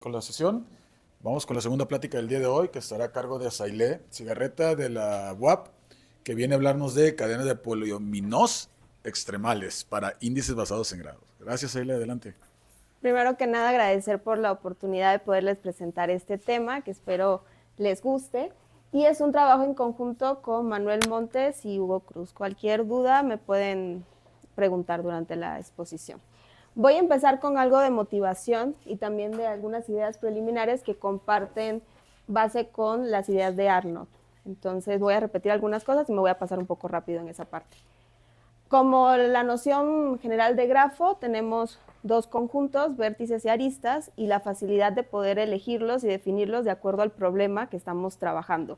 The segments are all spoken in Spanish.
con la sesión. Vamos con la segunda plática del día de hoy, que estará a cargo de Azailé Cigarreta de la UAP, que viene a hablarnos de cadenas de poliominos extremales para índices basados en grados. Gracias, Azailé, adelante. Primero que nada, agradecer por la oportunidad de poderles presentar este tema, que espero les guste. Y es un trabajo en conjunto con Manuel Montes y Hugo Cruz. Cualquier duda me pueden preguntar durante la exposición. Voy a empezar con algo de motivación y también de algunas ideas preliminares que comparten base con las ideas de Arnold. Entonces voy a repetir algunas cosas y me voy a pasar un poco rápido en esa parte. Como la noción general de grafo, tenemos dos conjuntos, vértices y aristas, y la facilidad de poder elegirlos y definirlos de acuerdo al problema que estamos trabajando.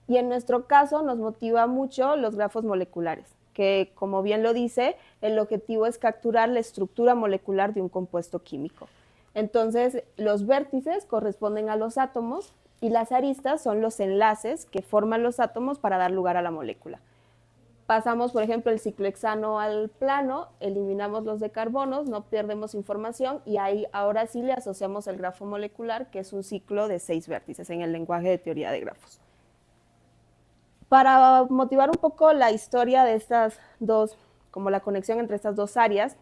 Y en nuestro caso nos motiva mucho los grafos moleculares, que como bien lo dice, el objetivo es capturar la estructura molecular de un compuesto químico. Entonces, los vértices corresponden a los átomos y las aristas son los enlaces que forman los átomos para dar lugar a la molécula. Pasamos, por ejemplo, el ciclohexano al plano, eliminamos los de carbonos, no perdemos información y ahí ahora sí le asociamos el grafo molecular, que es un ciclo de 6 vértices en el lenguaje de teoría de grafos. Para motivar un poco la historia de estas dos, como la conexión entre estas dos áreas,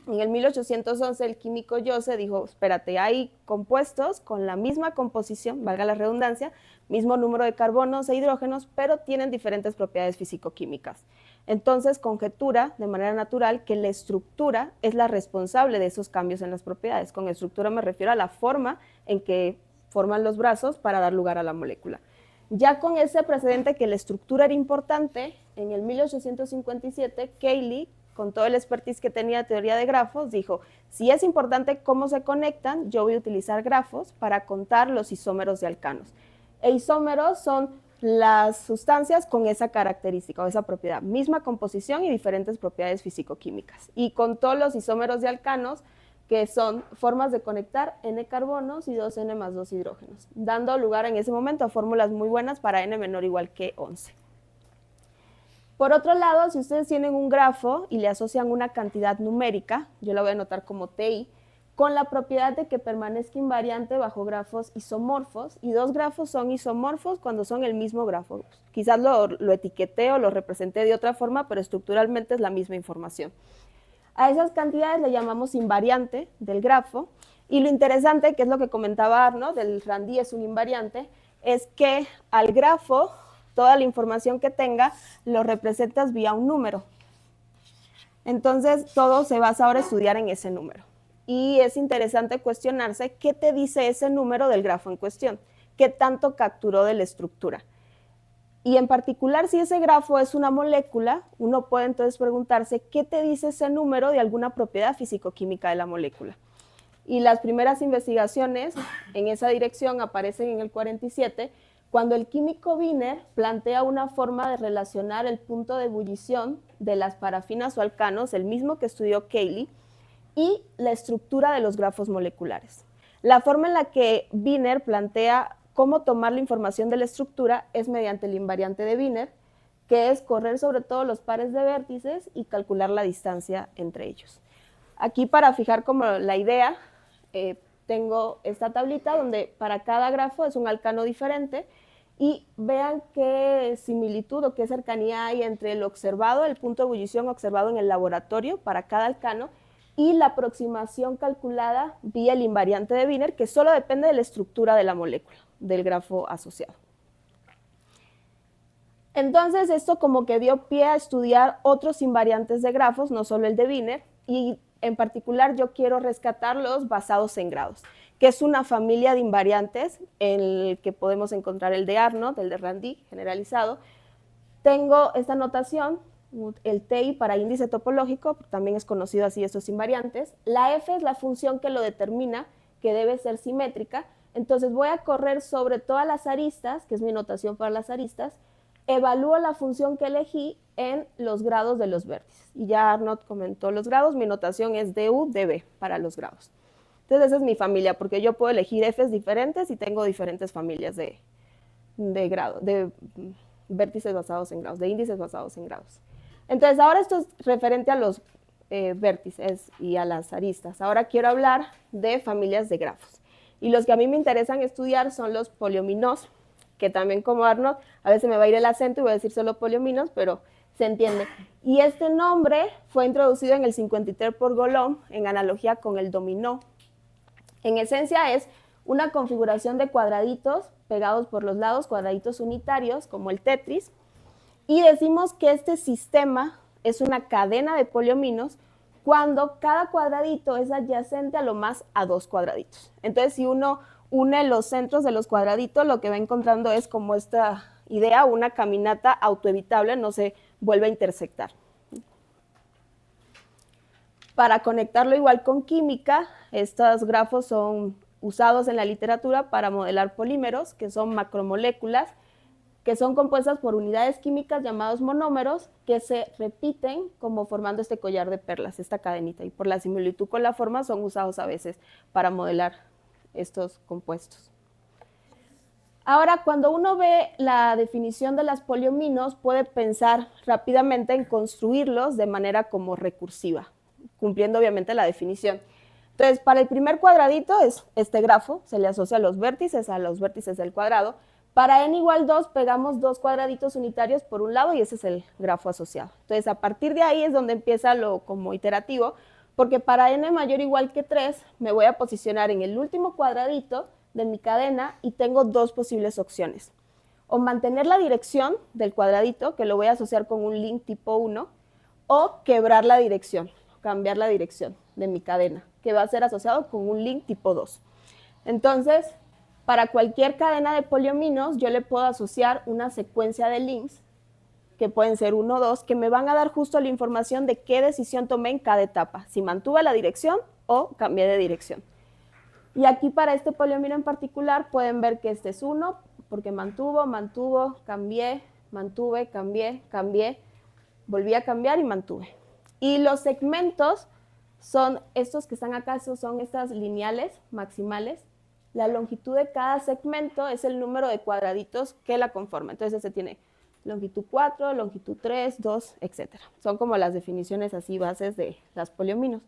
en el 1811 el químico Jose dijo, espérate, hay compuestos con la misma composición, valga la redundancia, mismo número de carbonos e hidrógenos, pero tienen diferentes propiedades físico-químicas. Entonces conjetura de manera natural que la estructura es la responsable de esos cambios en las propiedades. Con estructura me refiero a la forma en que forman los brazos para dar lugar a la molécula. Ya con ese precedente que la estructura era importante, en el 1857 Cayley, con todo el expertise que tenía de teoría de grafos, dijo, si es importante cómo se conectan, yo voy a utilizar grafos para contar los isómeros de alcanos. E isómeros son las sustancias con esa característica o esa propiedad, misma composición y diferentes propiedades físico-químicas. Y contó los isómeros de alcanos, que son formas de conectar N carbonos y 2N más 2 hidrógenos, dando lugar en ese momento a fórmulas muy buenas para N menor o igual que 11. Por otro lado, si ustedes tienen un grafo y le asocian una cantidad numérica, yo la voy a anotar como TI, con la propiedad de que permanezca invariante bajo grafos isomorfos, y dos grafos son isomorfos cuando son el mismo grafo. Quizás lo etiqueté o lo representé de otra forma, pero estructuralmente es la misma información. A esas cantidades le llamamos invariante del grafo, y lo interesante, que es lo que comentaba Arnold, el Randí es un invariante, es que al grafo toda la información que tenga lo representas vía un número. Entonces, todo se basa ahora en estudiar en ese número. Y es interesante cuestionarse qué te dice ese número del grafo en cuestión, qué tanto capturó de la estructura. Y en particular, si ese grafo es una molécula, uno puede entonces preguntarse qué te dice ese número de alguna propiedad físico-química de la molécula. Y las primeras investigaciones en esa dirección aparecen en el 47, cuando el químico Wiener plantea una forma de relacionar el punto de ebullición de las parafinas o alcanos, el mismo que estudió Cayley, y la estructura de los grafos moleculares. La forma en la que Wiener plantea cómo tomar la información de la estructura es mediante el invariante de Wiener, que es correr sobre todos los pares de vértices y calcular la distancia entre ellos. Aquí, para fijar como la idea, tengo esta tablita donde para cada grafo es un alcano diferente, y vean qué similitud o qué cercanía hay entre el observado, el punto de ebullición observado en el laboratorio para cada alcano, y la aproximación calculada vía el invariante de Wiener, que solo depende de la estructura de la molécula, del grafo asociado. Entonces, esto como que dio pie a estudiar otros invariantes de grafos, no solo el de Wiener, y en particular yo quiero rescatar los basados en grados, que es una familia de invariantes en el que podemos encontrar el de Arnold, el de Randí generalizado. Tengo esta notación, el TI para índice topológico, también es conocido así estos invariantes. La F es la función que lo determina, que debe ser simétrica. Entonces voy a correr sobre todas las aristas, que es mi notación para las aristas, evalúo la función que elegí en los grados de los vértices. Y ya Arnold comentó los grados, mi notación es DU, DB para los grados. Entonces esa es mi familia, porque yo puedo elegir Fs diferentes y tengo diferentes familias de grado, de vértices basados en grados, de índices basados en grados. Entonces ahora esto es referente a los vértices y a las aristas. Ahora quiero hablar de familias de grafos. Y los que a mí me interesan estudiar son los poliominos, que también como Arnold, a veces me va a ir el acento y voy a decir solo poliominos, pero se entiende. Y este nombre fue introducido en el 53 por Golomb en analogía con el dominó. En esencia es una configuración de cuadraditos pegados por los lados, cuadraditos unitarios, como el Tetris, y decimos que este sistema es una cadena de poliominos cuando cada cuadradito es adyacente a lo más a dos cuadraditos. Entonces, si uno une los centros de los cuadraditos, lo que va encontrando es como esta idea, una caminata autoevitable, no se vuelve a intersectar. Para conectarlo igual con química, estos grafos son usados en la literatura para modelar polímeros, que son macromoléculas, que son compuestas por unidades químicas llamados monómeros, que se repiten como formando este collar de perlas, esta cadenita, y por la similitud con la forma son usados a veces para modelar estos compuestos. Ahora, cuando uno ve la definición de las poliominos, puede pensar rápidamente en construirlos de manera como recursiva, cumpliendo obviamente la definición. Entonces, para el primer cuadradito es este grafo, se le asocia a los vértices del cuadrado. Para n igual 2 pegamos dos cuadraditos unitarios por un lado y ese es el grafo asociado. Entonces, a partir de ahí es donde empieza lo como iterativo, porque para n mayor o igual que 3 me voy a posicionar en el último cuadradito de mi cadena y tengo dos posibles opciones. O mantener la dirección del cuadradito, que lo voy a asociar con un link tipo 1, o quebrar la dirección, cambiar la dirección de mi cadena, que va a ser asociado con un link tipo 2. Entonces, para cualquier cadena de poliominos, yo le puedo asociar una secuencia de links, que pueden ser 1 o 2, que me van a dar justo la información de qué decisión tomé en cada etapa, si mantuve la dirección o cambié de dirección. Y aquí para este poliomino en particular pueden ver que este es 1, porque mantuvo, cambié, mantuve, cambié, volví a cambiar y mantuve. Y los segmentos son estos que están acá, son estas lineales maximales. La longitud de cada segmento es el número de cuadraditos que la conforman. Entonces, este tiene longitud 4, longitud 3, 2, etc. Son como las definiciones así bases de las poliominos.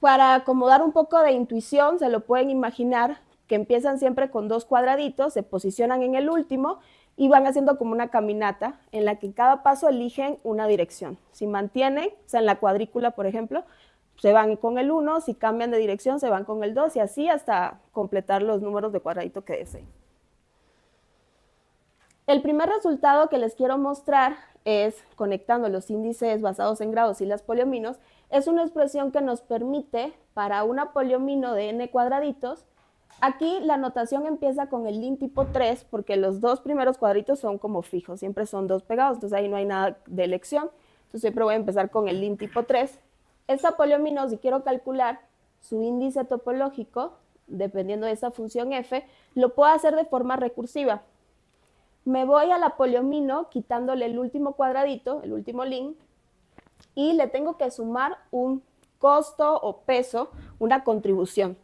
Para acomodar un poco de intuición, se lo pueden imaginar que empiezan siempre con dos cuadraditos, se posicionan en el último y van haciendo como una caminata en la que en cada paso eligen una dirección. Si mantienen, o sea, en la cuadrícula, por ejemplo, se van con el 1, si cambian de dirección se van con el 2 y así hasta completar los números de cuadradito que deseen. El primer resultado que les quiero mostrar es, conectando los índices basados en grados y las poliominos, es una expresión que nos permite, para una poliomino de n cuadraditos, aquí la notación empieza con el link tipo 3, porque los dos primeros cuadritos son como fijos, siempre son dos pegados, entonces ahí no hay nada de elección, entonces siempre voy a empezar con el link tipo 3. Esta poliomino, si quiero calcular su índice topológico, dependiendo de esa función f, lo puedo hacer de forma recursiva. Me voy a la poliomino quitándole el último cuadradito, el último link, y le tengo que sumar un costo o peso, una contribución.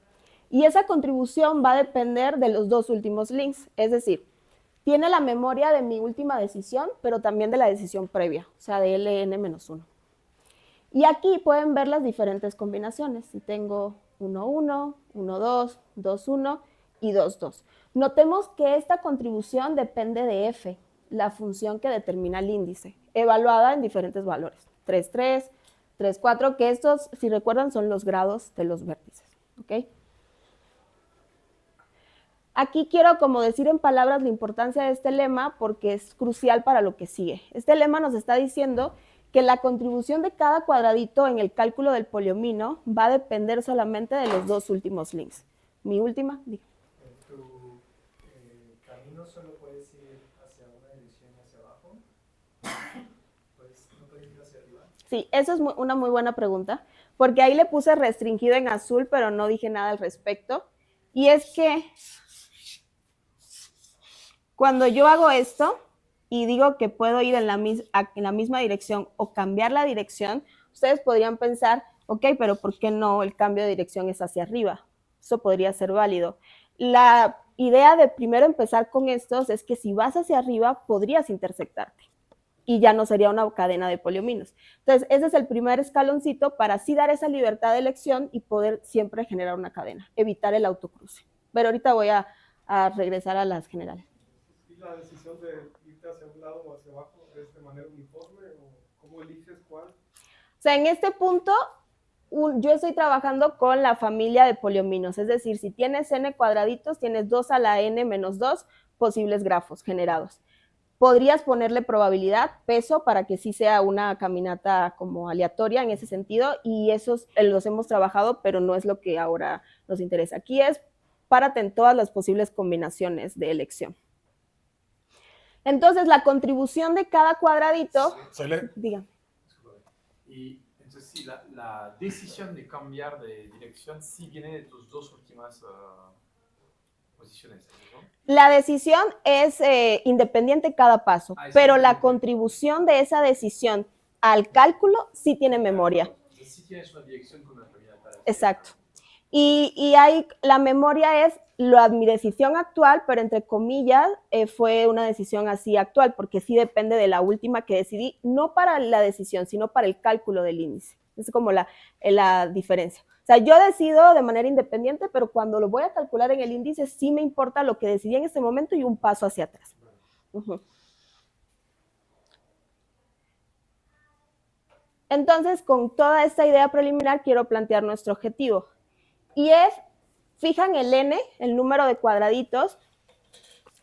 Y esa contribución va a depender de los dos últimos links, es decir, tiene la memoria de mi última decisión, pero también de la decisión previa, o sea, de Ln-1. Y aquí pueden ver las diferentes combinaciones. Si tengo 1, 1, 1, 2, 2, 1 y 2, 2. Notemos que esta contribución depende de f, la función que determina el índice, evaluada en diferentes valores. 3, 3, 3, 4, que estos, si recuerdan, son los grados de los vértices. ¿Okay? Aquí quiero como decir en palabras la importancia de este lema porque es crucial para lo que sigue. Este lema nos está diciendo que la contribución de cada cuadradito en el cálculo del poliomino va a depender solamente de los dos últimos links. Mi última, diga. ¿Tu camino solo puedes ir hacia una dirección y hacia abajo? ¿No puedes ir hacia arriba? Sí, eso es una muy buena pregunta, porque ahí le puse restringido en azul, pero no dije nada al respecto. Y es que cuando yo hago esto y digo que puedo ir en la misma dirección o cambiar la dirección, ustedes podrían pensar, ok, pero ¿por qué no el cambio de dirección es hacia arriba? Eso podría ser válido. La idea de primero empezar con estos es que si vas hacia arriba, podrías intersectarte. y ya no sería una cadena de poliominos. Entonces, ese es el primer escaloncito para así dar esa libertad de elección y poder siempre generar una cadena, evitar el autocruce. Pero ahorita voy a regresar a las generales. ¿Y la decisión de irte hacia un lado o hacia abajo es de manera uniforme o cómo eliges cuál? O sea, en este punto, yo estoy trabajando con la familia de poliominos, es decir, si tienes n cuadraditos, tienes 2 a la n menos 2 posibles grafos generados. Podrías ponerle probabilidad, peso, para que sí sea una caminata como aleatoria en ese sentido, y esos los hemos trabajado, pero no es lo que ahora nos interesa. Aquí es párate en todas las posibles combinaciones de elección. Entonces, la contribución de cada cuadradito... Dígame. Y entonces sí, la decisión de cambiar de dirección sí viene de tus dos últimas posiciones, ¿no? La decisión es independiente cada paso, pero la contribución de esa decisión al cálculo sí tiene memoria. Entonces sí tienes una dirección con una caminata. Exacto. Y la memoria es mi decisión actual, pero entre comillas fue una decisión así actual, porque sí depende de la última que decidí, no para la decisión, sino para el cálculo del índice. Es como la diferencia. O sea, yo decido de manera independiente, pero cuando lo voy a calcular en el índice, sí me importa lo que decidí en ese momento y un paso hacia atrás. Entonces, con toda esta idea preliminar, quiero plantear nuestro objetivo. Y es, fijan el n, el número de cuadraditos,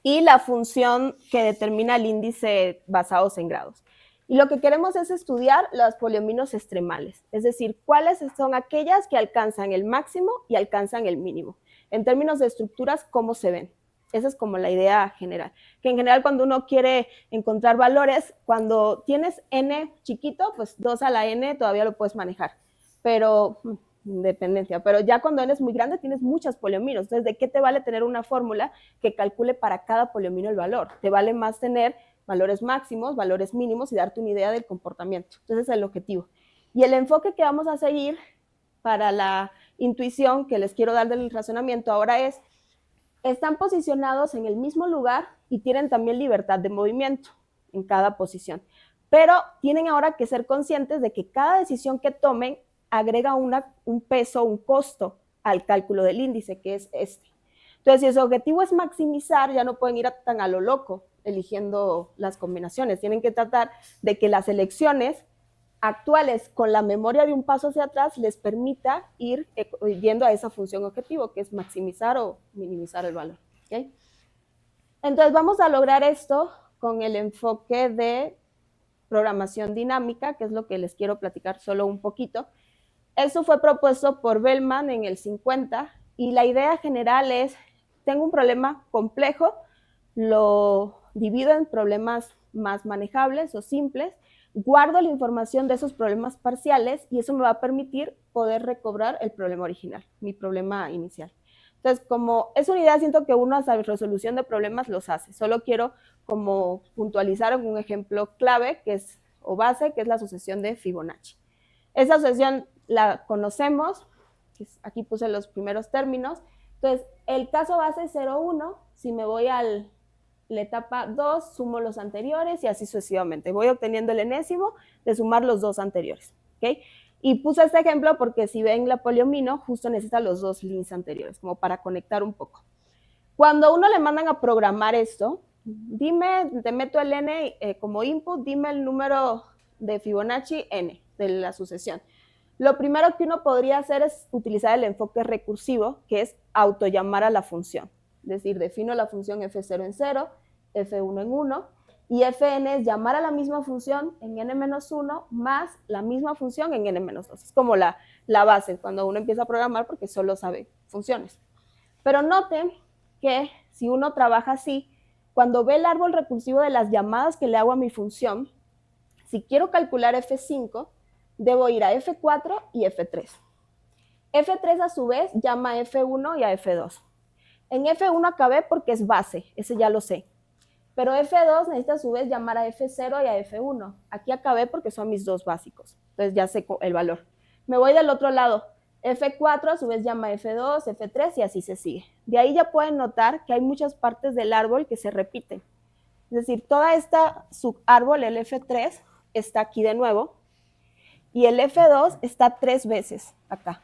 y la función que determina el índice basados en grados. Y lo que queremos es estudiar los poliominos extremales, es decir, cuáles son aquellas que alcanzan el máximo y alcanzan el mínimo. En términos de estructuras, ¿cómo se ven? Esa es como la idea general. Que en general cuando uno quiere encontrar valores, cuando tienes n chiquito, pues 2 a la n todavía lo puedes manejar, pero dependencia. Pero ya cuando n es muy grande tienes muchas poliominos. Entonces, ¿de qué te vale tener una fórmula que calcule para cada poliomino el valor? Te vale más tener valores máximos, valores mínimos y darte una idea del comportamiento. Entonces, ese es el objetivo. Y el enfoque que vamos a seguir para la intuición que les quiero dar del razonamiento ahora es, están posicionados en el mismo lugar y tienen también libertad de movimiento en cada posición. Pero tienen ahora que ser conscientes de que cada decisión que tomen agrega un peso, un costo al cálculo del índice, que es este. Entonces, si su objetivo es maximizar, ya no pueden ir tan a lo loco eligiendo las combinaciones. Tienen que tratar de que las elecciones actuales con la memoria de un paso hacia atrás les permita ir yendo a esa función objetivo, que es maximizar o minimizar el valor. ¿Okay? Entonces, vamos a lograr esto con el enfoque de programación dinámica, que es lo que les quiero platicar solo un poquito. Eso fue propuesto por Bellman en el 50 y la idea general es, tengo un problema complejo, lo divido en problemas más manejables o simples, guardo la información de esos problemas parciales y eso me va a permitir poder recobrar el problema original, mi problema inicial. Entonces, como es una idea, siento que uno a resolución de problemas los hace. Solo quiero como puntualizar un ejemplo clave que es, o base, que es la sucesión de Fibonacci. Esa sucesión la conocemos, aquí puse los primeros términos. Entonces, el caso base 0,1, si me voy a la etapa 2, sumo los anteriores y así sucesivamente. Voy obteniendo el enésimo de sumar los dos anteriores. ¿Okay? Y puse este ejemplo porque si ven la poliomino, justo necesita los dos links anteriores, como para conectar un poco. Cuando a uno le mandan a programar esto, te meto el n como input, dime el número de Fibonacci n de la sucesión. Lo primero que uno podría hacer es utilizar el enfoque recursivo, que es autollamar a la función. Es decir, defino la función f0 en 0, f1 en 1, y fn es llamar a la misma función en n-1 más la misma función en n-2. Es como la base cuando uno empieza a programar porque solo sabe funciones. Pero noten que si uno trabaja así, cuando ve el árbol recursivo de las llamadas que le hago a mi función, si quiero calcular f5, debo ir a f4 y f3. f3 a su vez llama a f1 y a f2. En f1 acabé porque es base, ese ya lo sé. Pero f2 necesita a su vez llamar a f0 y a f1. Aquí acabé porque son mis dos básicos. Entonces ya sé el valor. Me voy del otro lado. f4 a su vez llama a f2, f3 y así se sigue. De ahí ya pueden notar que hay muchas partes del árbol que se repiten. Es decir, toda esta subárbol, el F3, está aquí de nuevo, y el F2 está 3 veces acá.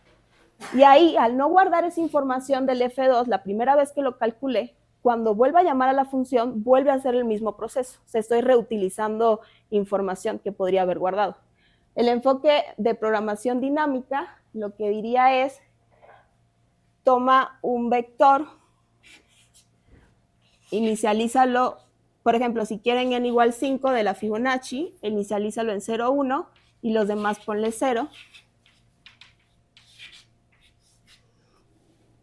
Y ahí, al no guardar esa información del F2, la primera vez que lo calculé, cuando vuelva a llamar a la función, vuelve a hacer el mismo proceso. O sea, estoy reutilizando información que podría haber guardado. El enfoque de programación dinámica, lo que diría es, toma un vector, inicialízalo, por ejemplo, si quieren n igual 5 de la Fibonacci, inicialízalo en 0, 1, y los demás ponle 0.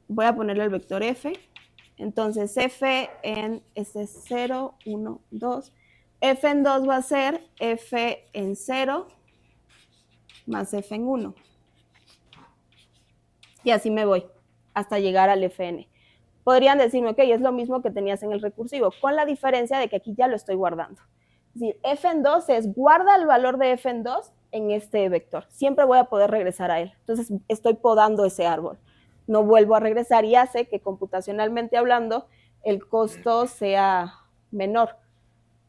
Voy a ponerle el vector f. Entonces, f en este es 0, 1, 2. F en 2 va a ser f en 0 más f en 1. Y así me voy hasta llegar al fn. Podrían decirme, ok, es lo mismo que tenías en el recursivo, con la diferencia de que aquí ya lo estoy guardando. Es decir, f en 2 es guarda el valor de f en 2 en este vector. Siempre voy a poder regresar a él. Entonces, estoy podando ese árbol. No vuelvo a regresar y hace que computacionalmente hablando el costo sea menor.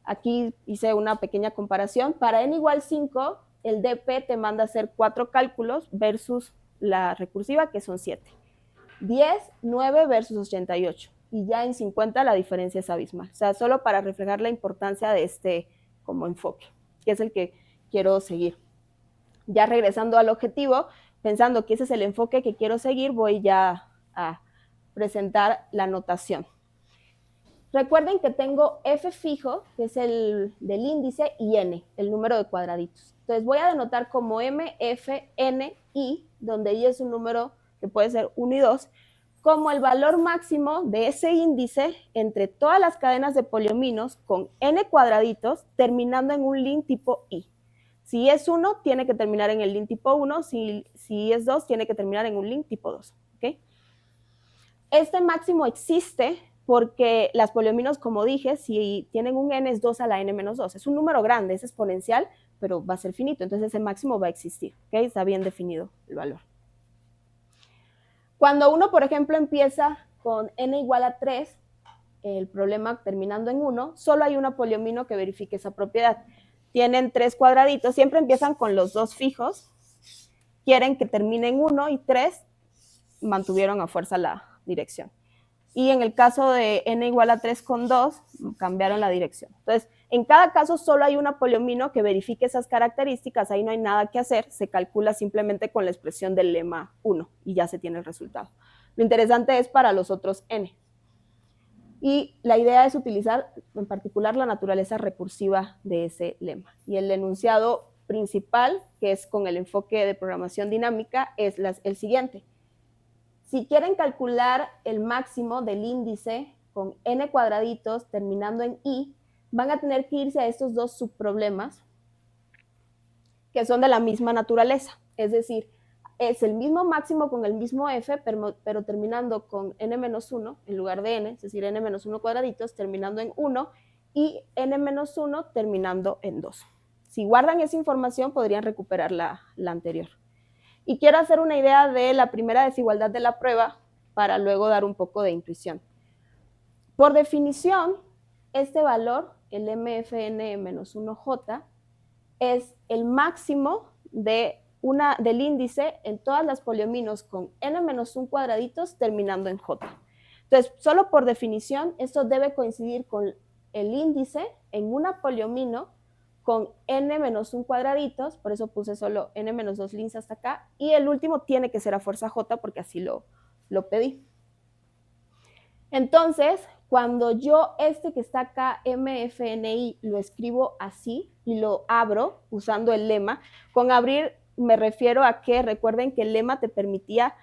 Aquí hice una pequeña comparación. Para n igual 5, el DP te manda a hacer 4 cálculos versus la recursiva, que son 7. 10, 9 versus 88. Y ya en 50 la diferencia es abismal. O sea, solo para reflejar la importancia de este como enfoque, que es el que quiero seguir. Ya regresando al objetivo, pensando que ese es el enfoque que quiero seguir, voy ya a presentar la notación. Recuerden que tengo f fijo, que es el del índice, y n, el número de cuadraditos. Entonces voy a denotar como m, f, n, i, donde i es un número que puede ser 1 y 2, como el valor máximo de ese índice entre todas las cadenas de poliominos con n cuadraditos, terminando en un lin tipo i. Si es 1, tiene que terminar en el lin tipo 1, si es 2, tiene que terminar en un lin tipo 2. ¿Okay? Este máximo existe porque las poliominos, como dije, si tienen un n es 2 a la n menos 2. Es un número grande, es exponencial, pero va a ser finito, entonces ese máximo va a existir. ¿Okay? Está bien definido el valor. Cuando uno, por ejemplo, empieza con n igual a 3, el problema terminando en 1, solo hay una poliomino que verifique esa propiedad. Tienen 3 cuadraditos, siempre empiezan con los 2 fijos, quieren que termine en 1 y 3, mantuvieron a fuerza la dirección. Y en el caso de n igual a 3 con 2, cambiaron la dirección. Entonces, en cada caso solo hay una poliomino que verifique esas características, ahí no hay nada que hacer, se calcula simplemente con la expresión del lema 1 y ya se tiene el resultado. Lo interesante es para los otros n. Y la idea es utilizar en particular la naturaleza recursiva de ese lema. Y el enunciado principal, que es con el enfoque de programación dinámica, es el siguiente. Si quieren calcular el máximo del índice con n cuadraditos terminando en i, van a tener que irse a estos dos subproblemas que son de la misma naturaleza. Es decir, es el mismo máximo con el mismo f, pero terminando con n-1 en lugar de n, es decir, n-1 cuadraditos terminando en 1 y n-1 terminando en 2. Si guardan esa información, podrían recuperar la anterior. Y quiero hacer una idea de la primera desigualdad de la prueba para luego dar un poco de intuición. Por definición, este valor, el mfn-1j, es el máximo del índice en todas las poliominos con n-1 cuadraditos terminando en j. Entonces, solo por definición, esto debe coincidir con el índice en una poliomino con n-1 cuadraditos, por eso puse solo n-2 lins hasta acá, y el último tiene que ser a fuerza j porque así lo pedí. Entonces, cuando yo que está acá, mfni, lo escribo así y lo abro usando el lema, con abrir me refiero a que recuerden que el lema te permitía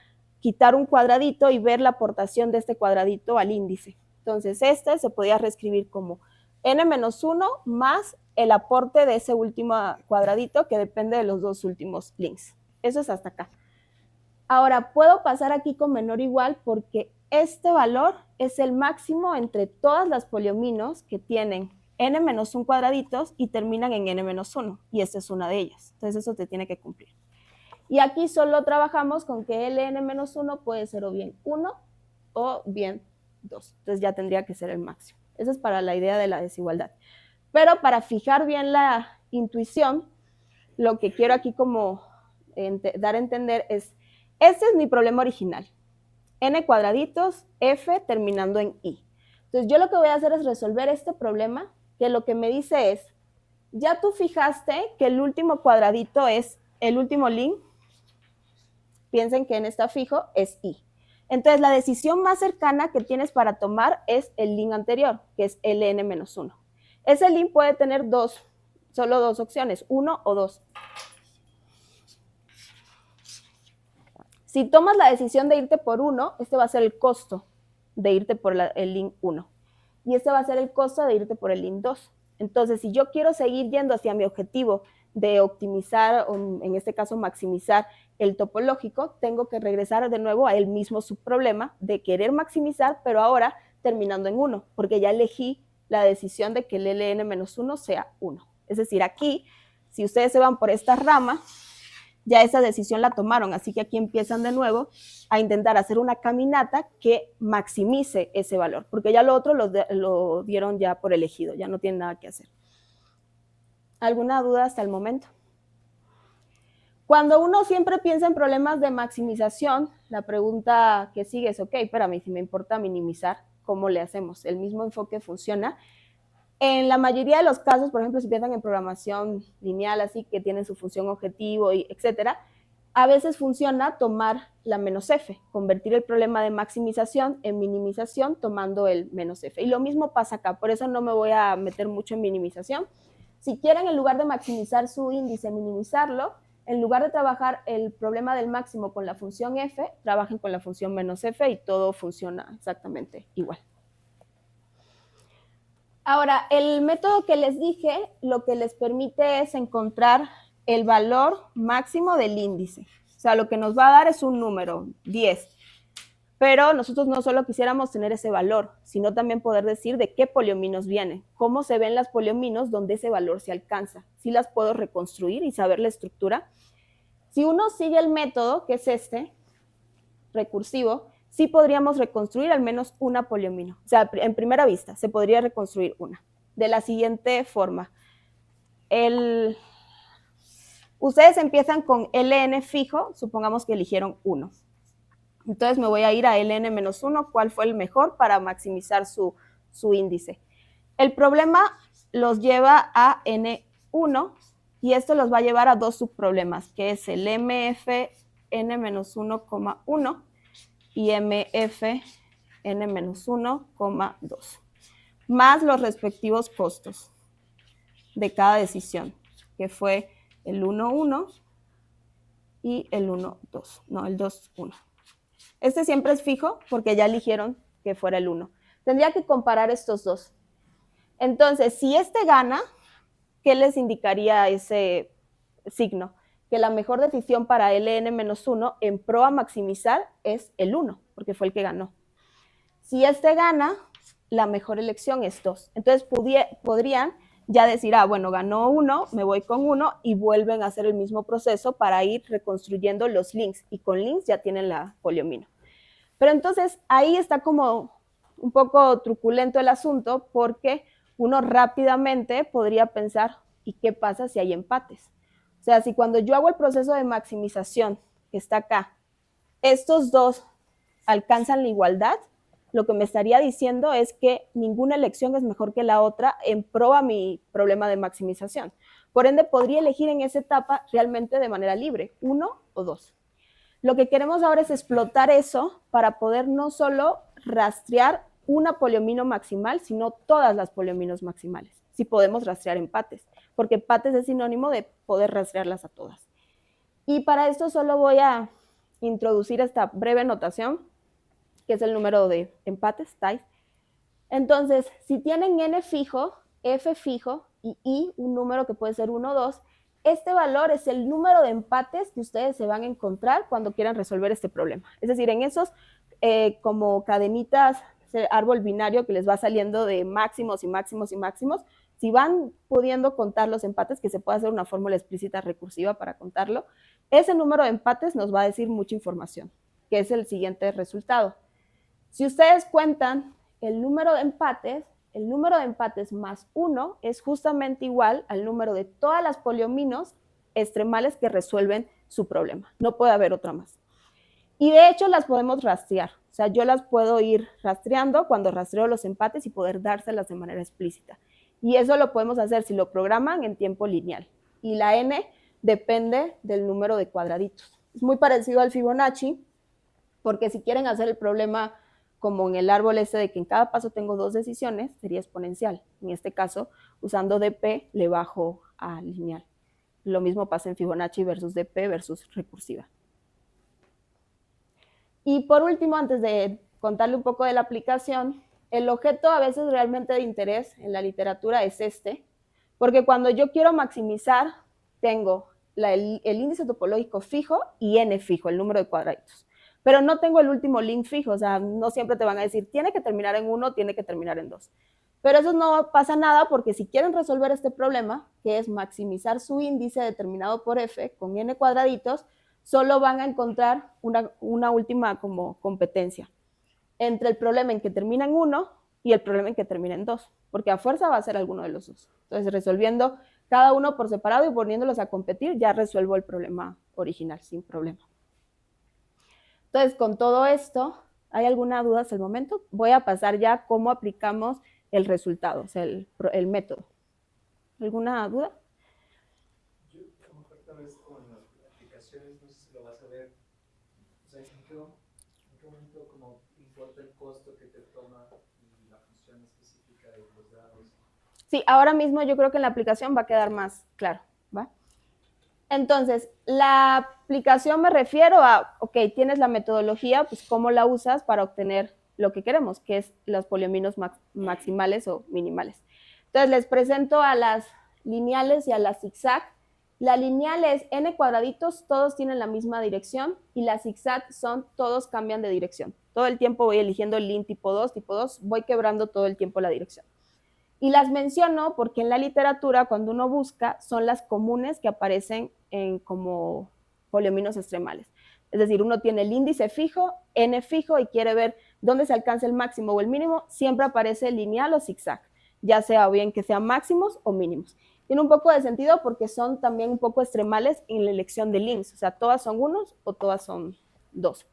quitar un cuadradito y ver la aportación de este cuadradito al índice. Entonces, se podía reescribir como n-1 más el aporte de ese último cuadradito que depende de los dos últimos links. Eso es hasta acá. Ahora, puedo pasar aquí con menor o igual porque este valor es el máximo entre todas las poliominos que tienen n-1 cuadraditos y terminan en n-1, y esta es una de ellas. Entonces, eso te tiene que cumplir. Y aquí solo trabajamos con que el n-1 puede ser o bien 1 o bien 2. Entonces, ya tendría que ser el máximo. Esa es para la idea de la desigualdad. Pero para fijar bien la intuición, lo que quiero aquí como dar a entender es, este es mi problema original. N cuadraditos, F terminando en I. Entonces yo lo que voy a hacer es resolver este problema, que lo que me dice es, ya tú fijaste que el último cuadradito es el último link, piensen que N está fijo, es I. Entonces la decisión más cercana que tienes para tomar es el link anterior, que es Ln-1. Ese link puede tener solo dos opciones, 1 o 2. Si tomas la decisión de irte por 1, este va a ser el costo de irte por el link 1. Y este va a ser el costo de irte por el link 2. Entonces, si yo quiero seguir yendo hacia mi objetivo de optimizar, o en este caso maximizar el topológico, tengo que regresar de nuevo a el mismo subproblema de querer maximizar, pero ahora terminando en 1, porque ya elegí la decisión de que el Ln-1 sea 1. Es decir, aquí, si ustedes se van por esta rama, ya esa decisión la tomaron, así que aquí empiezan de nuevo a intentar hacer una caminata que maximice ese valor, porque ya lo otro lo dieron ya por elegido, ya no tienen nada que hacer. ¿Alguna duda hasta el momento? Cuando uno siempre piensa en problemas de maximización, la pregunta que sigue es, ok, espérame, si me importa minimizar, ¿cómo le hacemos? ¿El mismo enfoque funciona? En la mayoría de los casos, por ejemplo, si piensan en programación lineal, así que tienen su función objetivo, y etcétera, a veces funciona tomar la menos f, convertir el problema de maximización en minimización tomando el menos f. Y lo mismo pasa acá, por eso no me voy a meter mucho en minimización. Si quieren, en lugar de maximizar su índice, minimizarlo, en lugar de trabajar el problema del máximo con la función f, trabajen con la función menos f y todo funciona exactamente igual. Ahora, el método que les dije, lo que les permite es encontrar el valor máximo del índice. O sea, lo que nos va a dar es un número, 10. Pero nosotros no solo quisiéramos tener ese valor, sino también poder decir de qué poliominos viene, cómo se ven las poliominos donde ese valor se alcanza. Si las puedo reconstruir y saber la estructura. Si uno sigue el método, que es este, recursivo, sí podríamos reconstruir al menos una poliomino. O sea, en primera vista, se podría reconstruir una. De la siguiente forma. Ustedes empiezan con Ln fijo, supongamos que eligieron 1. Entonces me voy a ir a Ln-1, ¿cuál fue el mejor para maximizar su índice? El problema los lleva a N1 y esto los va a llevar a dos subproblemas, que es el MF N-1,1 y MF N-1,2, más los respectivos costos de cada decisión, que fue el 1,1 y el 1,2, no, el 2,1. Este siempre es fijo porque ya eligieron que fuera el 1. Tendría que comparar estos dos. Entonces, si este gana, ¿qué les indicaría ese signo? Que la mejor decisión para Ln-1 en pro a maximizar es el 1, porque fue el que ganó. Si este gana, la mejor elección es 2. Entonces podrían ya decir, bueno, ganó 1, me voy con 1 y vuelven a hacer el mismo proceso para ir reconstruyendo los links. Y con links ya tienen la poliomino. Pero entonces ahí está como un poco truculento el asunto porque uno rápidamente podría pensar, ¿y qué pasa si hay empates? O sea, si cuando yo hago el proceso de maximización, que está acá, estos dos alcanzan la igualdad, lo que me estaría diciendo es que ninguna elección es mejor que la otra en pro a mi problema de maximización. Por ende, podría elegir en esa etapa realmente de manera libre, 1 o 2. Lo que queremos ahora es explotar eso para poder no solo rastrear una poliomino maximal, sino todas las poliominos maximales, si podemos rastrear empates, porque empates es sinónimo de poder rastrearlas a todas. Y para esto solo voy a introducir esta breve notación, que es el número de empates, ties. Entonces, si tienen n fijo, f fijo y i, un número que puede ser 1 o 2, este valor es el número de empates que ustedes se van a encontrar cuando quieran resolver este problema. Es decir, en esos como cadenitas, árbol binario que les va saliendo de máximos y máximos y máximos, si van pudiendo contar los empates, que se puede hacer una fórmula explícita recursiva para contarlo, ese número de empates nos va a decir mucha información, que es el siguiente resultado. Si ustedes cuentan el número de empates, el número de empates más 1 es justamente igual al número de todas las poliominos extremales que resuelven su problema. No puede haber otra más. Y de hecho las podemos rastrear. O sea, yo las puedo ir rastreando cuando rastreo los empates y poder dárselas de manera explícita. Y eso lo podemos hacer si lo programan en tiempo lineal. Y la n depende del número de cuadraditos. Es muy parecido al Fibonacci, porque si quieren hacer el problema como en el árbol este de que en cada paso tengo 2 decisiones, sería exponencial. En este caso, usando dp, le bajo a lineal. Lo mismo pasa en Fibonacci versus dp versus recursiva. Y por último, antes de contarle un poco de la aplicación, el objeto a veces realmente de interés en la literatura es este, porque cuando yo quiero maximizar, tengo el índice topológico fijo y n fijo, el número de cuadraditos. Pero no tengo el último link fijo, o sea, no siempre te van a decir, tiene que terminar en 1, tiene que terminar en 2. Pero eso no pasa nada porque si quieren resolver este problema, que es maximizar su índice determinado por f con n cuadraditos, solo van a encontrar una última como competencia entre el problema en que termina en 1 y el problema en que termina en 2, porque a fuerza va a ser alguno de los dos. Entonces, resolviendo cada uno por separado y poniéndolos a competir, ya resuelvo el problema original sin problema. Entonces, con todo esto, ¿hay alguna duda hasta el momento? Voy a pasar ya a cómo aplicamos el resultado, o sea, el método. ¿Alguna duda? Yo, a lo mejor tal vez con las aplicaciones, no sé si lo vas a ver, o sea, ¿en qué momento como importa el costo que te toma y la función específica de los dados? Sí, ahora mismo yo creo que en la aplicación va a quedar más claro, ¿va? Entonces, la aplicación me refiero a, ok, tienes la metodología, pues cómo la usas para obtener lo que queremos, que es los poliominos maximales o minimales. Entonces, les presento a las lineales y a las zigzag. La lineal es n cuadraditos, todos tienen la misma dirección, y la zigzag son todos cambian de dirección. Todo el tiempo voy eligiendo el link tipo 2, voy quebrando todo el tiempo la dirección. Y las menciono porque en la literatura, cuando uno busca, son las comunes que aparecen como poliominos extremales. Es decir, uno tiene el índice fijo, n fijo, y quiere ver dónde se alcanza el máximo o el mínimo, siempre aparece lineal o zigzag, ya sea o bien que sean máximos o mínimos. Tiene un poco de sentido porque son también un poco extremales en la elección de links, o sea, todas son unos o todas son dos.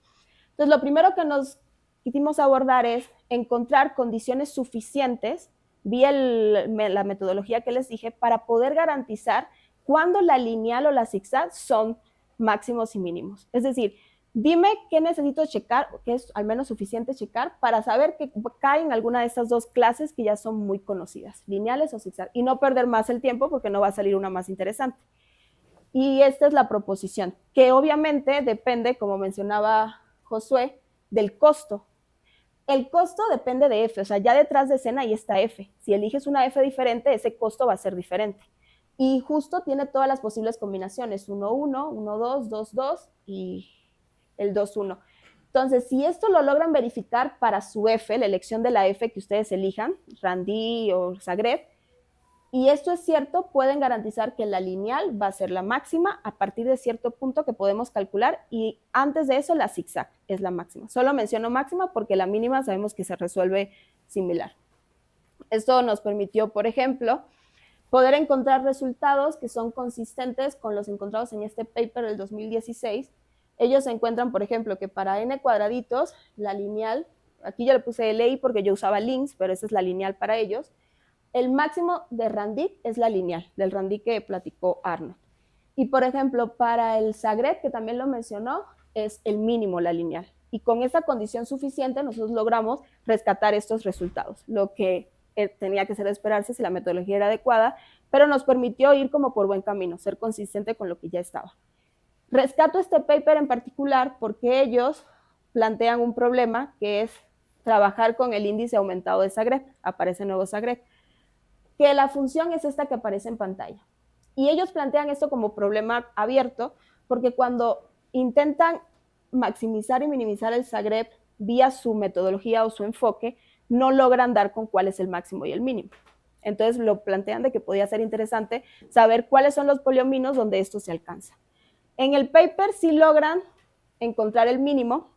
Entonces, lo primero que nos quisimos abordar es encontrar condiciones suficientes vía la metodología que les dije, para poder garantizar cuándo la lineal o la zigzag son máximos y mínimos. Es decir, dime qué necesito checar, qué es al menos suficiente checar para saber que cae en alguna de estas dos clases que ya son muy conocidas, lineales o zigzag, y no perder más el tiempo porque no va a salir una más interesante. Y esta es la proposición, que obviamente depende, como mencionaba Josué, del costo. El costo depende de f, o sea, ya detrás de escena ahí está f. Si eliges una f diferente, ese costo va a ser diferente. Y justo tiene todas las posibles combinaciones, 1, 1, 1, 2, 2, 2 y el 2, 1. Entonces, si esto lo logran verificar para su f, la elección de la f que ustedes elijan, Randy o Zagreb, y esto es cierto, pueden garantizar que la lineal va a ser la máxima a partir de cierto punto que podemos calcular, y antes de eso la zigzag es la máxima. Solo menciono máxima porque la mínima sabemos que se resuelve similar. Esto nos permitió, por ejemplo, poder encontrar resultados que son consistentes con los encontrados en este paper del 2016. Ellos encuentran, por ejemplo, que para n cuadraditos, la lineal, aquí yo le puse LI porque yo usaba links, pero esa es la lineal para ellos. El máximo de Randic es la lineal, del Randic que platicó Arnold. Y, por ejemplo, para el Zagreb, que también lo mencionó, es el mínimo la lineal. Y con esa condición suficiente nosotros logramos rescatar estos resultados, lo que tenía que ser de esperarse si la metodología era adecuada, pero nos permitió ir como por buen camino, ser consistente con lo que ya estaba. Rescato este paper en particular porque ellos plantean un problema que es trabajar con el índice aumentado de Zagreb, aparece nuevo Zagreb, que la función es esta que aparece en pantalla. Y ellos plantean esto como problema abierto, porque cuando intentan maximizar y minimizar el Zagreb vía su metodología o su enfoque, no logran dar con cuál es el máximo y el mínimo. Entonces lo plantean de que podría ser interesante saber cuáles son los poliominos donde esto se alcanza. En el paper sí logran encontrar el mínimo,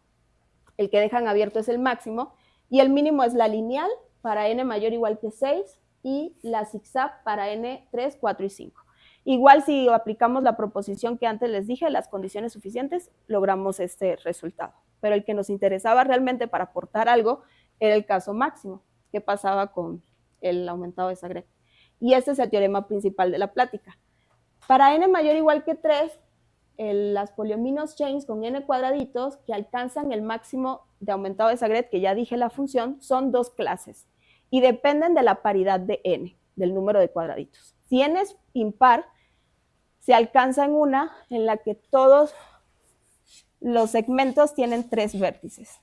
el que dejan abierto es el máximo, y el mínimo es la lineal para n mayor o igual que 6 y la zigzag para n 3, 4 y 5. Igual si aplicamos la proposición que antes les dije, las condiciones suficientes, logramos este resultado. Pero el que nos interesaba realmente para aportar algo era el caso máximo, que pasaba con el aumentado de Sagret. Y este es el teorema principal de la plática. Para n mayor o igual que 3, las poliominos chains con n cuadraditos que alcanzan el máximo de aumentado de Sagret, que ya dije la función, son dos clases y dependen de la paridad de n, del número de cuadraditos. Si n es impar, se alcanza en una en la que todos los segmentos tienen 3 vértices,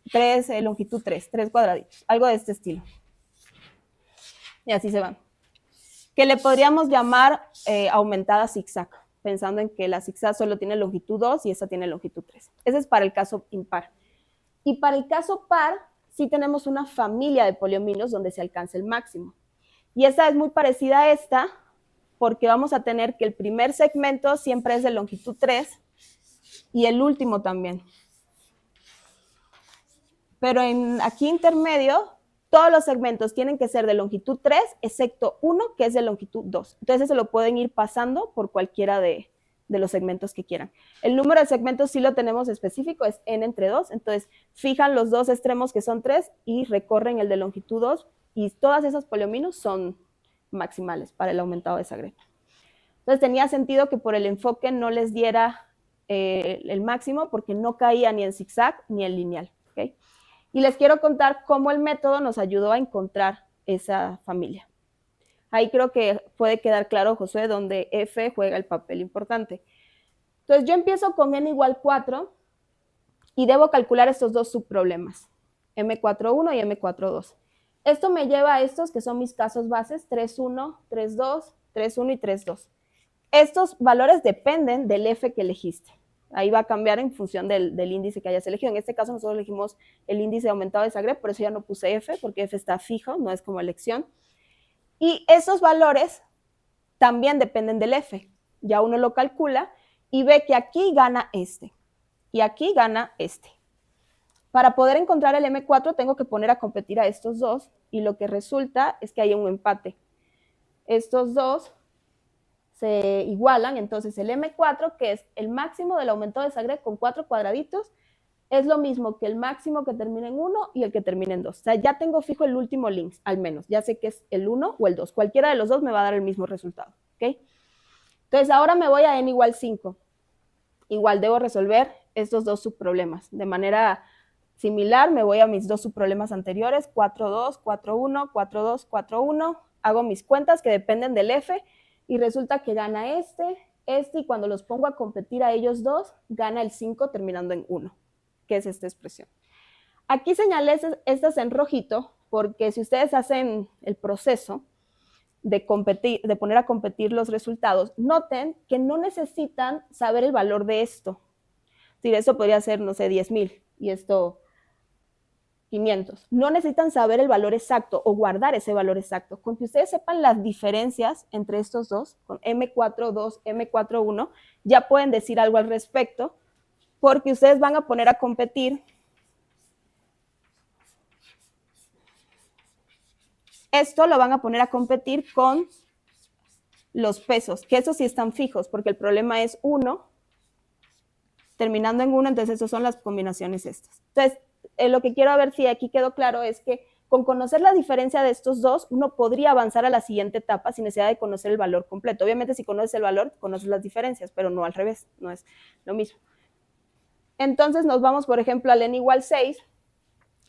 longitud 3 cuadraditos, algo de este estilo. Y así se van. Que le podríamos llamar aumentada zigzag, pensando en que la zigzag solo tiene longitud 2 y esta tiene longitud 3. Ese es para el caso impar. Y para el caso par, sí tenemos una familia de poliominos donde se alcanza el máximo. Y esta es muy parecida a esta, porque vamos a tener que el primer segmento siempre es de longitud 3 y el último también. Pero aquí intermedio, todos los segmentos tienen que ser de longitud 3, excepto uno que es de longitud 2. Entonces se lo pueden ir pasando por cualquiera de los segmentos que quieran. El número de segmentos sí lo tenemos específico, es n entre 2. Entonces fijan los dos extremos que son 3 y recorren el de longitud 2 y todas esas poliominos son maximales para el aumentado de Sagret. Entonces tenía sentido que por el enfoque no les diera el máximo porque no caía ni en zigzag ni en lineal. ¿Okay? Y les quiero contar cómo el método nos ayudó a encontrar esa familia. Ahí creo que puede quedar claro, Josué, donde F juega el papel importante. Entonces yo empiezo con n igual 4 y debo calcular estos dos subproblemas, M41 y M42. Esto me lleva a estos que son mis casos bases, 3.1, 3.2, 3.1 y 3.2. Estos valores dependen del F que elegiste. Ahí va a cambiar en función del índice que hayas elegido. En este caso nosotros elegimos el índice aumentado de Sagret, por eso ya no puse F, porque F está fijo, no es como elección. Y esos valores también dependen del F. Ya uno lo calcula y ve que aquí gana este y aquí gana este. Para poder encontrar el M4 tengo que poner a competir a estos dos y lo que resulta es que hay un empate. Estos dos se igualan, entonces el M4, que es el máximo del aumentado de Sagret con 4 cuadraditos, es lo mismo que el máximo que termina en 1 y el que termina en 2. O sea, ya tengo fijo el último link, al menos. Ya sé que es el 1 o el 2. Cualquiera de los dos me va a dar el mismo resultado. ¿Okay? Entonces, ahora me voy a n igual 5. Igual debo resolver estos dos subproblemas. De manera similar, me voy a mis dos subproblemas anteriores, 4.2, 4.1, 4.2, 4.1. Hago mis cuentas que dependen del F y resulta que gana este, y cuando los pongo a competir a ellos dos, gana el 5 terminando en 1. Que es esta expresión. Aquí señalé estas en rojito porque si ustedes hacen el proceso de poner a competir los resultados, noten que no necesitan saber el valor de esto. Es decir, eso podría ser, no sé, 10,000 y esto 500. No necesitan saber el valor exacto o guardar ese valor exacto. Con que ustedes sepan las diferencias entre estos dos, con M42, M41, ya pueden decir algo al respecto, porque ustedes van a poner a competir esto, lo van a poner a competir con los pesos, que esos sí están fijos, porque el problema es 1, terminando en 1, entonces esas son las combinaciones estas. Entonces, lo que quiero ver si aquí quedó claro es que con conocer la diferencia de estos dos, uno podría avanzar a la siguiente etapa sin necesidad de conocer el valor completo. Obviamente, si conoces el valor, conoces las diferencias, pero no al revés, no es lo mismo. Entonces nos vamos, por ejemplo, al n igual 6,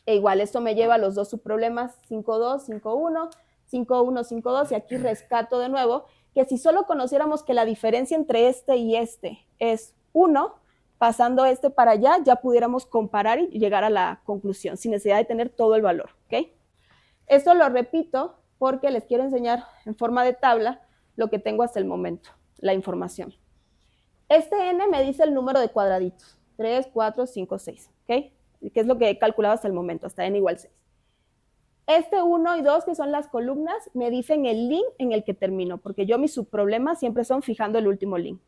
e igual esto me lleva a los dos subproblemas 5.2, 5.1, 5.1, 5.2, y aquí rescato de nuevo que si solo conociéramos que la diferencia entre este y este es 1, pasando este para allá, ya pudiéramos comparar y llegar a la conclusión, sin necesidad de tener todo el valor, ¿ok? Esto lo repito porque les quiero enseñar en forma de tabla lo que tengo hasta el momento, la información. Este n me dice el número de cuadraditos. 3, 4, 5, 6, ¿ok? Que es lo que he calculado hasta el momento, hasta n igual 6. Este 1 y 2, que son las columnas, me dicen el link en el que termino, porque yo mis subproblemas siempre son fijando el último link.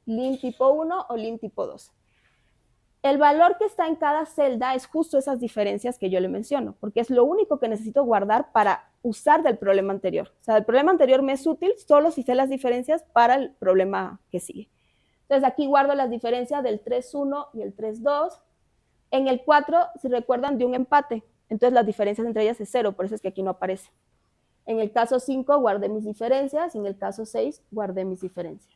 Link tipo 1 o link tipo 2. El valor que está en cada celda es justo esas diferencias que yo le menciono, porque es lo único que necesito guardar para usar del problema anterior. O sea, el problema anterior me es útil solo si sé las diferencias para el problema que sigue. Entonces aquí guardo las diferencias del 3,1 y el 3,2. En el 4, si recuerdan, de un empate. Entonces las diferencias entre ellas es 0, por eso es que aquí no aparece. En el caso 5 guardé mis diferencias y en el caso 6 guardé mis diferencias.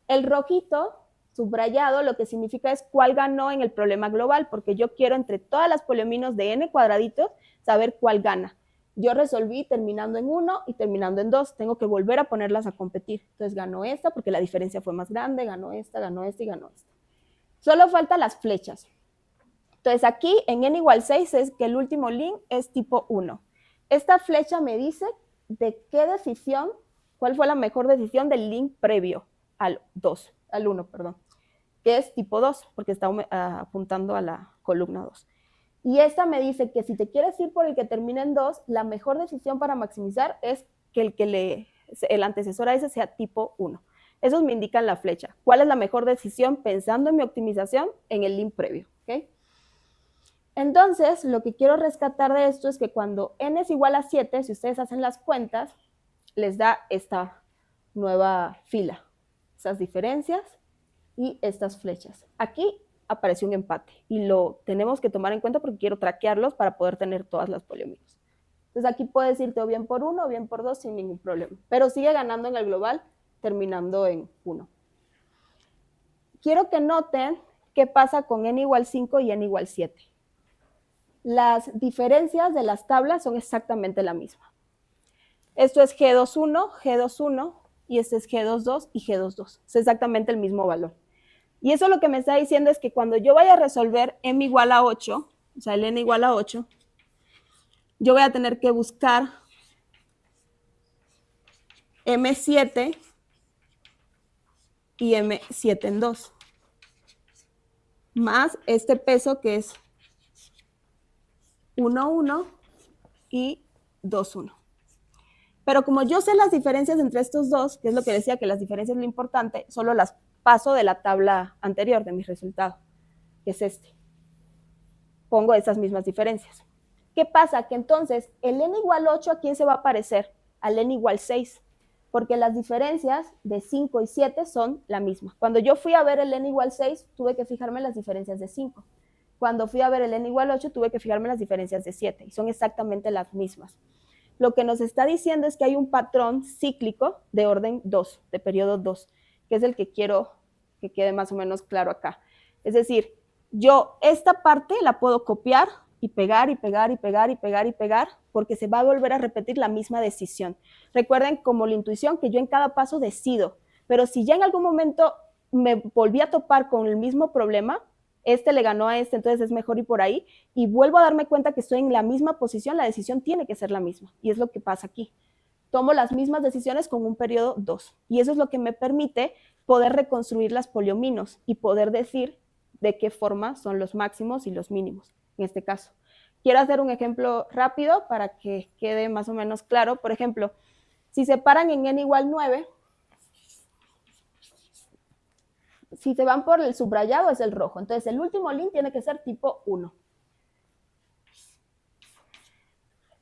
El rojito subrayado lo que significa es cuál ganó en el problema global, porque yo quiero entre todas las polinomios de n cuadraditos saber cuál gana. Yo resolví terminando en 1 y terminando en 2, tengo que volver a ponerlas a competir. Entonces ganó esta porque la diferencia fue más grande, ganó esta y ganó esta. Solo faltan las flechas. Entonces aquí en n igual 6 es que el último link es tipo 1. Esta flecha me dice de qué decisión, cuál fue la mejor decisión del link previo al 1, que es tipo 2, porque está apuntando a la columna 2. Y esta me dice que si te quieres ir por el que termina en 2, la mejor decisión para maximizar es que el antecesor a ese sea tipo 1. Esos me indican la flecha. ¿Cuál es la mejor decisión pensando en mi optimización en el link previo? ¿Okay? Entonces, lo que quiero rescatar de esto es que cuando n es igual a 7, si ustedes hacen las cuentas, les da esta nueva fila, esas diferencias y estas flechas. Aquí apareció un empate y lo tenemos que tomar en cuenta porque quiero traquearlos para poder tener todas las polinomios. Entonces aquí puedes irte o bien por 1 o bien por 2 sin ningún problema, pero sigue ganando en el global terminando en 1. Quiero que noten qué pasa con n igual 5 y n igual 7. Las diferencias de las tablas son exactamente la misma. Esto es G21, G21, y este es G22 y G22. Es exactamente el mismo valor. Y eso lo que me está diciendo es que cuando yo vaya a resolver m igual a 8, o sea, el n igual a 8, yo voy a tener que buscar M7 y M7 en 2, más este peso que es 1, 1 y 2, 1. Pero como yo sé las diferencias entre estos dos, que es lo que decía que las diferencias es lo importante, solo las paso de la tabla anterior de mis resultados, que es este. Pongo esas mismas diferencias. ¿Qué pasa? Que entonces el n igual 8 ¿a quién se va a parecer? Al n igual 6, porque las diferencias de 5 y 7 son la misma. Cuando yo fui a ver el n igual 6, tuve que fijarme en las diferencias de 5. Cuando fui a ver el n igual 8, tuve que fijarme en las diferencias de 7, y son exactamente las mismas. Lo que nos está diciendo es que hay un patrón cíclico de orden 2, de periodo 2, que es el que quiero que quede más o menos claro acá. Es decir, yo esta parte la puedo copiar y pegar y pegar y pegar y pegar y pegar, porque se va a volver a repetir la misma decisión. Recuerden como la intuición que yo en cada paso decido, pero si ya en algún momento me volví a topar con el mismo problema, este le ganó a este, entonces es mejor ir por ahí, y vuelvo a darme cuenta que estoy en la misma posición, la decisión tiene que ser la misma, y es lo que pasa aquí. Tomo las mismas decisiones con un periodo 2, y eso es lo que me permite poder reconstruir las poliominos y poder decir de qué forma son los máximos y los mínimos, en este caso. Quiero hacer un ejemplo rápido para que quede más o menos claro. Por ejemplo, si se paran en n igual 9, si se van por el subrayado es el rojo. Entonces el último link tiene que ser tipo 1.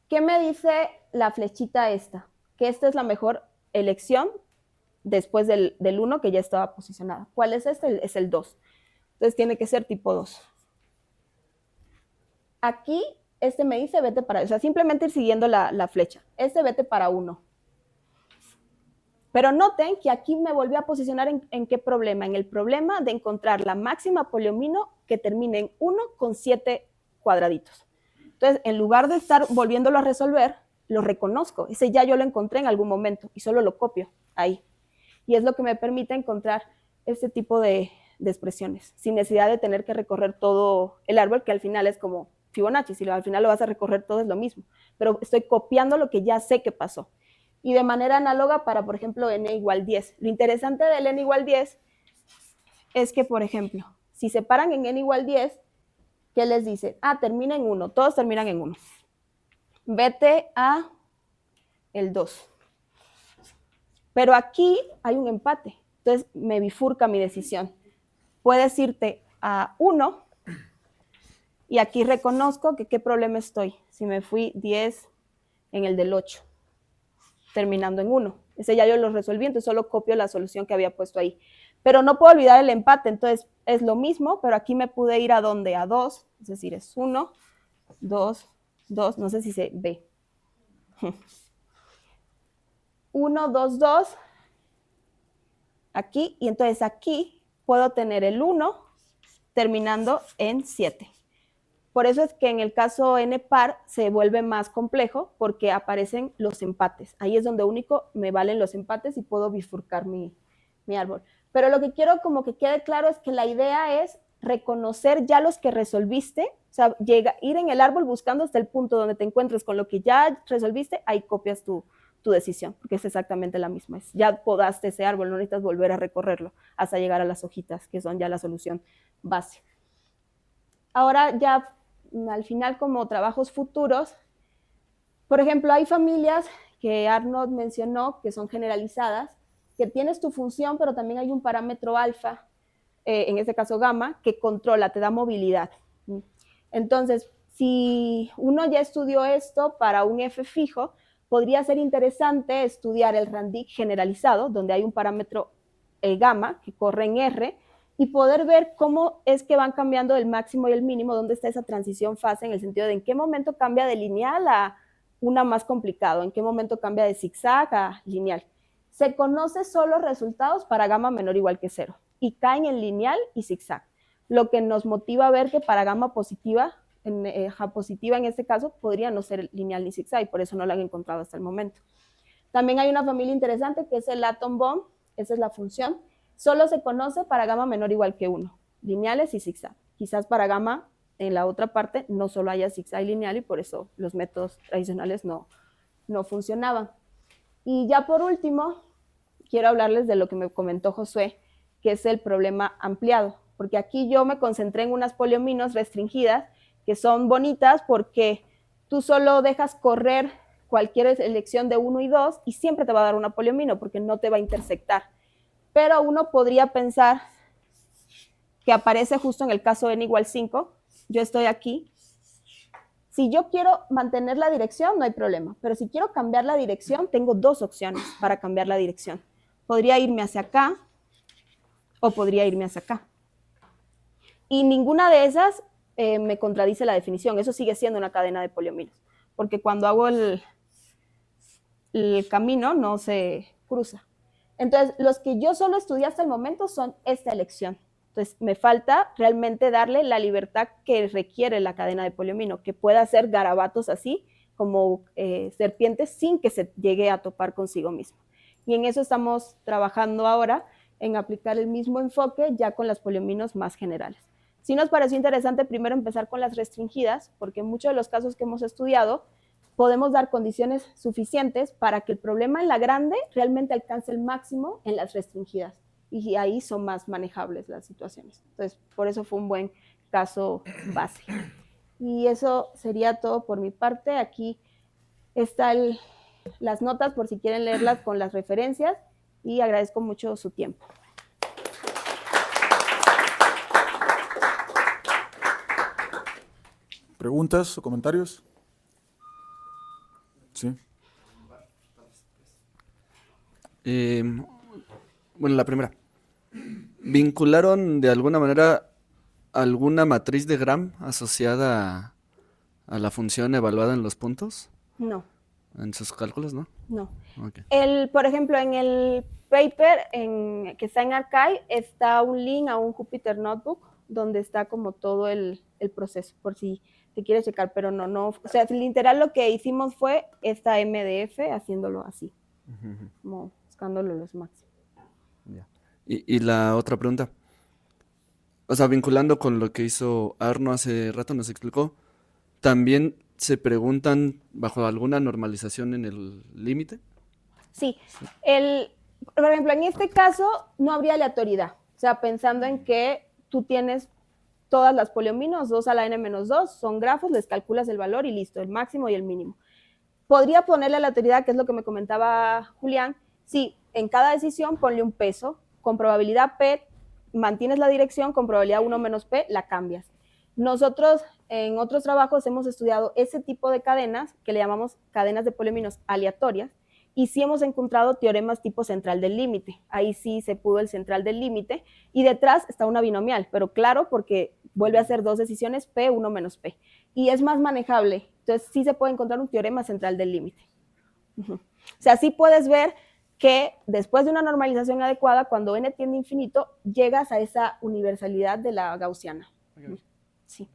¿Qué me dice la flechita esta? Que esta es la mejor elección después del 1 que ya estaba posicionada. ¿Cuál es este? Es el 2. Entonces tiene que ser tipo 2. Aquí este me dice vete para, o sea, simplemente ir siguiendo la flecha. Este vete para 1. Pero noten que aquí me volví a posicionar en qué problema. En el problema de encontrar la máxima poliomino que termine en 1 con 7 cuadraditos. Entonces, en lugar de estar volviéndolo a resolver, lo reconozco. Ese ya yo lo encontré en algún momento y solo lo copio ahí. Y es lo que me permite encontrar este tipo de expresiones, sin necesidad de tener que recorrer todo el árbol, que al final es como Fibonacci. Si al final lo vas a recorrer todo es lo mismo. Pero estoy copiando lo que ya sé que pasó. Y de manera análoga para, por ejemplo, n igual 10. Lo interesante del n igual 10 es que, por ejemplo, si se paran en n igual 10, ¿qué les dice? Ah, termina en 1, todos terminan en 1. Vete a el 2. Pero aquí hay un empate, entonces me bifurca mi decisión. Puedes irte a 1 y aquí reconozco que qué problema estoy. Si me fui 10, en el del 8, terminando en 1. Ese ya yo lo resolví, entonces solo copio la solución que había puesto ahí. Pero no puedo olvidar el empate, entonces es lo mismo, pero aquí me pude ir a ¿dónde? A 2, es decir, es 1, 2, 2, no sé si se ve. 1, 2, 2, aquí, y entonces aquí puedo tener el 1 terminando en 7. Por eso es que en el caso n par se vuelve más complejo porque aparecen los empates. Ahí es donde único me valen los empates y puedo bifurcar mi árbol. Pero lo que quiero como que quede claro es que la idea es reconocer ya los que resolviste, o sea, ir en el árbol buscando hasta el punto donde te encuentres con lo que ya resolviste, ahí copias tu decisión, porque es exactamente la misma. Ya podaste ese árbol, no necesitas volver a recorrerlo hasta llegar a las hojitas, que son ya la solución base. Ahora ya al final como trabajos futuros, por ejemplo, hay familias que Arnold mencionó que son generalizadas, que tienes tu función, pero también hay un parámetro alfa, en este caso gamma, que controla, te da movilidad. Entonces, si uno ya estudió esto para un F fijo, podría ser interesante estudiar el RANDIC generalizado, donde hay un parámetro gamma que corre en R, y poder ver cómo es que van cambiando el máximo y el mínimo, dónde está esa transición fase, en el sentido de en qué momento cambia de lineal a una más complicado, en qué momento cambia de zigzag a lineal. Se conoce solo resultados para gamma menor o igual que 0, y caen en lineal y zigzag, lo que nos motiva a ver que para gamma positiva, positiva en este caso, podría no ser lineal ni zigzag, y por eso no la han encontrado hasta el momento. También hay una familia interesante que es el atom bomb, esa es la función. Solo se conoce para gamma menor o igual que 1, lineales y zigzag. Quizás para gamma, en la otra parte, no solo haya zigzag y lineal, y por eso los métodos tradicionales no funcionaban. Y ya por último, quiero hablarles de lo que me comentó Josué, que es el problema ampliado, porque aquí yo me concentré en unas poliominos restringidas, que son bonitas porque tú solo dejas correr cualquier elección de 1 y 2 y siempre te va a dar una poliomino porque no te va a intersectar. Pero uno podría pensar que aparece justo en el caso n igual 5, yo estoy aquí. Si yo quiero mantener la dirección, no hay problema, pero si quiero cambiar la dirección, tengo dos opciones para cambiar la dirección. Podría irme hacia acá o podría irme hacia acá. Y ninguna de esas me contradice la definición, eso sigue siendo una cadena de poliominos, porque cuando hago el camino no se cruza. Entonces, los que yo solo estudié hasta el momento son esta elección. Entonces, me falta realmente darle la libertad que requiere la cadena de poliomino, que pueda hacer garabatos así, como serpientes, sin que se llegue a topar consigo mismo. Y en eso estamos trabajando ahora, en aplicar el mismo enfoque ya con las poliominos más generales. Sí nos pareció interesante primero empezar con las restringidas, porque en muchos de los casos que hemos estudiado, podemos dar condiciones suficientes para que el problema en la grande realmente alcance el máximo en las restringidas, y ahí son más manejables las situaciones. Entonces, por eso fue un buen caso base. Y eso sería todo por mi parte. Aquí están las notas por si quieren leerlas con las referencias, y agradezco mucho su tiempo. ¿Preguntas o comentarios? Sí. Bueno, la primera. ¿Vincularon de alguna manera alguna matriz de Gram asociada a la función evaluada en los puntos? No. En sus cálculos, ¿no? No. Okay. Por ejemplo, en el paper que está en Archive, está un link a un Jupyter Notebook donde está como todo el proceso, por si te quieres checar, pero no, o sea, literal lo que hicimos fue esta MDF haciéndolo así, como buscándolo los máximos. Yeah. Y la otra pregunta, o sea, vinculando con lo que hizo Arno hace rato, nos explicó, ¿también se preguntan bajo alguna normalización en el límite? Sí, por ejemplo, en este caso no habría aleatoriedad, o sea, pensando en que tú tienes todas las poliominos, 2 a la n-2, son grafos, les calculas el valor y listo, el máximo y el mínimo. Podría ponerle aleatoriedad, que es lo que me comentaba Julián, sí, en cada decisión ponle un peso, con probabilidad P, mantienes la dirección, con probabilidad 1 menos P, la cambias. Nosotros en otros trabajos hemos estudiado ese tipo de cadenas que le llamamos cadenas de polinomios aleatorias y sí hemos encontrado teoremas tipo central del límite. Ahí sí se pudo el central del límite y detrás está una binomial, pero claro, porque vuelve a ser dos decisiones P, 1 menos P. Y es más manejable. Entonces sí se puede encontrar un teorema central del límite. O sea, sí puedes ver que después de una normalización adecuada, cuando n tiende a infinito, llegas a esa universalidad de la gaussiana. Ok. Sí.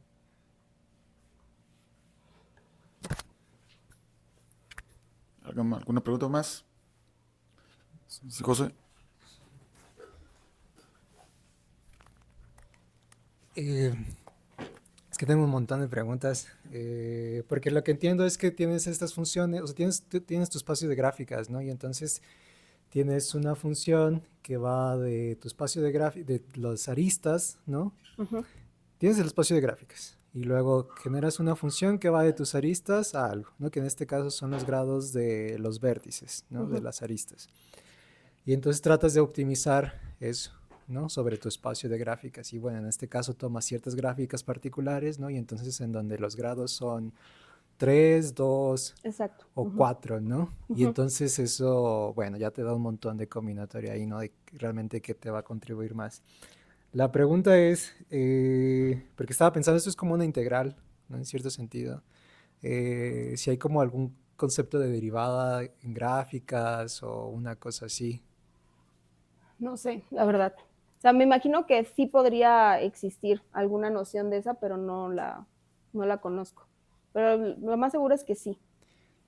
¿Alguna pregunta más? Sí, José. Es que tengo un montón de preguntas, porque lo que entiendo es que tienes estas funciones, o sea, tienes tu espacio de gráficas, ¿no? Y entonces tienes una función que va de tu espacio de los aristas, ¿no? Uh-huh. Tienes el espacio de gráficas y luego generas una función que va de tus aristas a algo, ¿no? Que en este caso son los grados de los vértices, ¿no? Uh-huh. De las aristas. Y entonces tratas de optimizar eso, ¿no? Sobre tu espacio de gráficas. Y bueno, en este caso tomas ciertas gráficas particulares, ¿no? Y entonces en donde los grados son 3, 2 Exacto. o Uh-huh. 4, ¿no? Y Ujú. entonces eso, bueno, ya te da un montón de combinatoria ahí, ¿no? De realmente qué te va a contribuir más. La pregunta es, porque estaba pensando, esto es como una integral, ¿no? En cierto sentido. Si hay como algún concepto de derivada en gráficas o una cosa así. No sé, la verdad. O sea, me imagino que sí podría existir alguna noción de esa, pero no la conozco. Pero lo más seguro es que sí,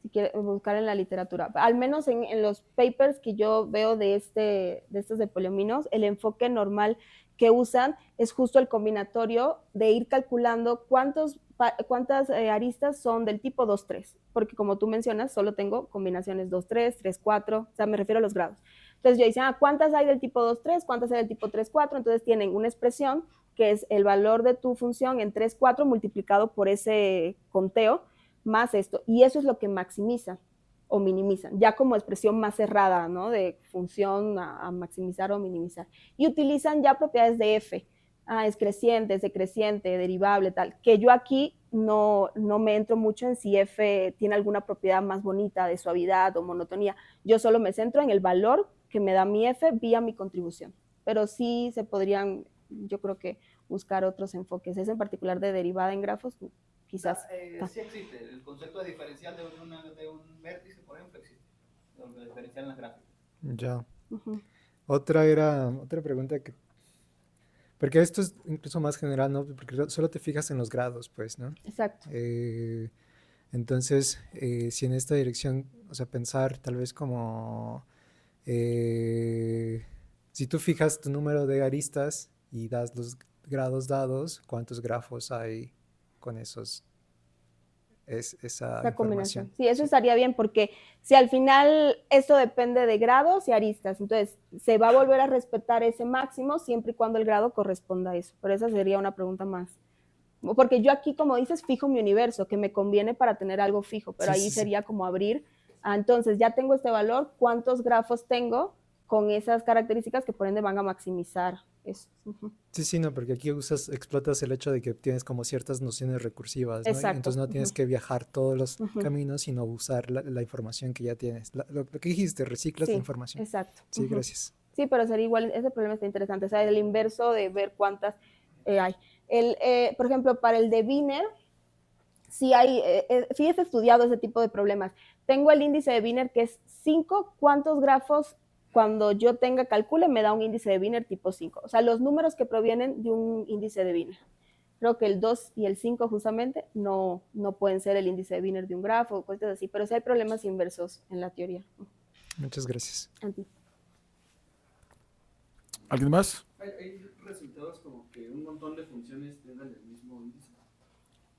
si quieres buscar en la literatura. Al menos en los papers que yo veo de estos de polinomios, el enfoque normal que usan es justo el combinatorio de ir calculando cuántas aristas son del tipo 2, 3, porque como tú mencionas, solo tengo combinaciones 2, 3, 3, 4, o sea, me refiero a los grados. Entonces yo decía, ¿cuántas hay del tipo 2, 3? ¿Cuántas hay del tipo 3, 4? Entonces tienen una expresión que es el valor de tu función en 3, 4 multiplicado por ese conteo más esto. Y eso es lo que maximizan o minimizan, ya como expresión más cerrada, ¿no? De función a maximizar o minimizar. Y utilizan ya propiedades de f. Es creciente, es decreciente, derivable, tal. Que yo aquí no me entro mucho en si f tiene alguna propiedad más bonita de suavidad o monotonía. Yo solo me centro en el valor que me da mi f vía mi contribución. Pero sí se podrían, yo creo que, buscar otros enfoques. Ese en particular de derivada en grafos, quizás. Sí existe. El concepto de diferencial de un vértice, por ejemplo, existe. El diferencial en las gráficas. Ya. Uh-huh. Otra pregunta que... Porque esto es incluso más general, ¿no? Porque solo te fijas en los grados, pues, ¿no? Exacto. Entonces, si en esta dirección, o sea, pensar tal vez como... si tú fijas tu número de aristas y das los grados dados, ¿cuántos grafos hay con esa Esa información? combinación. Sí, eso estaría bien porque si al final esto depende de grados y aristas, entonces se va a volver a respetar ese máximo siempre y cuando el grado corresponda a eso. Pero esa sería una pregunta más. Porque yo aquí, como dices, fijo mi universo, que me conviene para tener algo fijo, pero ahí sería como abrir. Entonces ya tengo este valor, ¿cuántos grafos tengo con esas características que por ende van a maximizar eso? Uh-huh. Sí, no, porque aquí explotas el hecho de que tienes como ciertas nociones recursivas, ¿no? Exacto. Entonces no tienes Uh-huh. que viajar todos los Uh-huh. caminos, sino usar la información que ya tienes. Lo que dijiste, reciclas Sí, la información. exacto. Sí, Uh-huh. gracias. Sí, pero sería igual, ese problema está interesante, o sea, el inverso de ver cuántas hay. Por ejemplo, para el de Wiener, sí es estudiado ese tipo de problemas. Tengo el índice de Wiener que es 5, ¿cuántos grafos cuando yo calcule me da un índice de Wiener tipo 5? O sea, los números que provienen de un índice de Wiener. Creo que el 2 y el 5 justamente no pueden ser el índice de Wiener de un grafo o cosas así, pero sí hay problemas inversos en la teoría. Muchas gracias. A ti. ¿Alguien más? Hay resultados como que un montón de funciones tengan el mismo índice.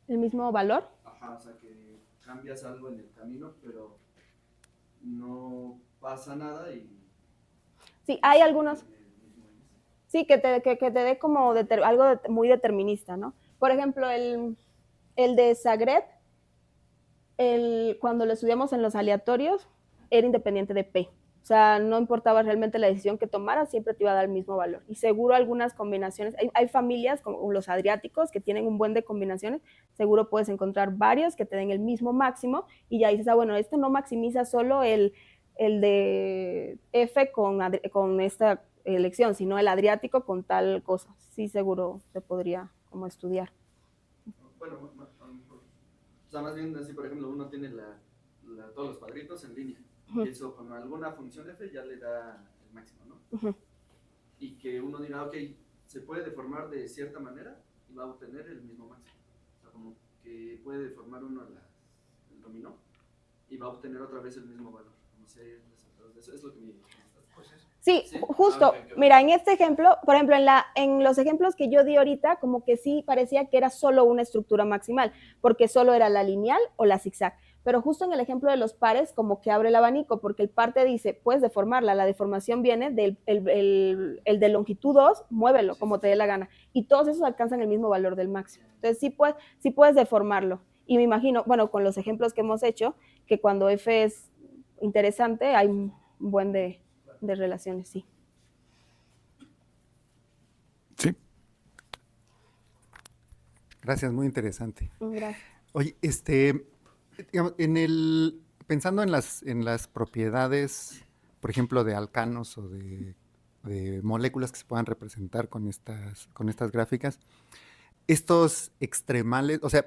¿El mismo valor? Ajá, o sea que cambias algo en el camino, pero no pasa nada y... Sí, hay algunos... Sí, que te dé como algo muy determinista, ¿no? Por ejemplo, el de Zagreb, cuando lo estudiamos en los aleatorios, era independiente de P. O sea, no importaba realmente la decisión que tomaras, siempre te iba a dar el mismo valor. Y seguro algunas combinaciones, hay familias como los adriáticos que tienen un buen de combinaciones, seguro puedes encontrar varios que te den el mismo máximo y ya dices, bueno, esto no maximiza solo el de F con esta elección, sino el adriático con tal cosa. Sí, seguro se podría como estudiar. Bueno, o sea, más bien así, por ejemplo, uno tiene todos los cuadritos en línea. Y eso con alguna función f ya le da el máximo, ¿no? Y que uno diga, ok, se puede deformar de cierta manera y va a obtener el mismo máximo. O sea, como que puede deformar uno el dominó y va a obtener otra vez el mismo valor. Como si hay resultados de eso. Es lo que me... Pues eso. Sí, justo. Mira, en este ejemplo, por ejemplo, en los ejemplos que yo di ahorita, como que sí parecía que era solo una estructura maximal, porque solo era la lineal o la zigzag. Pero justo en el ejemplo de los pares, como que abre el abanico, porque el par te dice, puedes deformarla, la deformación viene del el de longitud 2, muévelo como te dé la gana. Y todos esos alcanzan el mismo valor del máximo. Entonces sí puedes deformarlo. Y me imagino, bueno, con los ejemplos que hemos hecho, que cuando F es interesante, hay un buen de relaciones, sí. Sí. Gracias, muy interesante. Gracias. Oye, digamos, pensando en las propiedades, por ejemplo, de alcanos o de moléculas que se puedan representar con estas gráficas, estos extremales, o sea,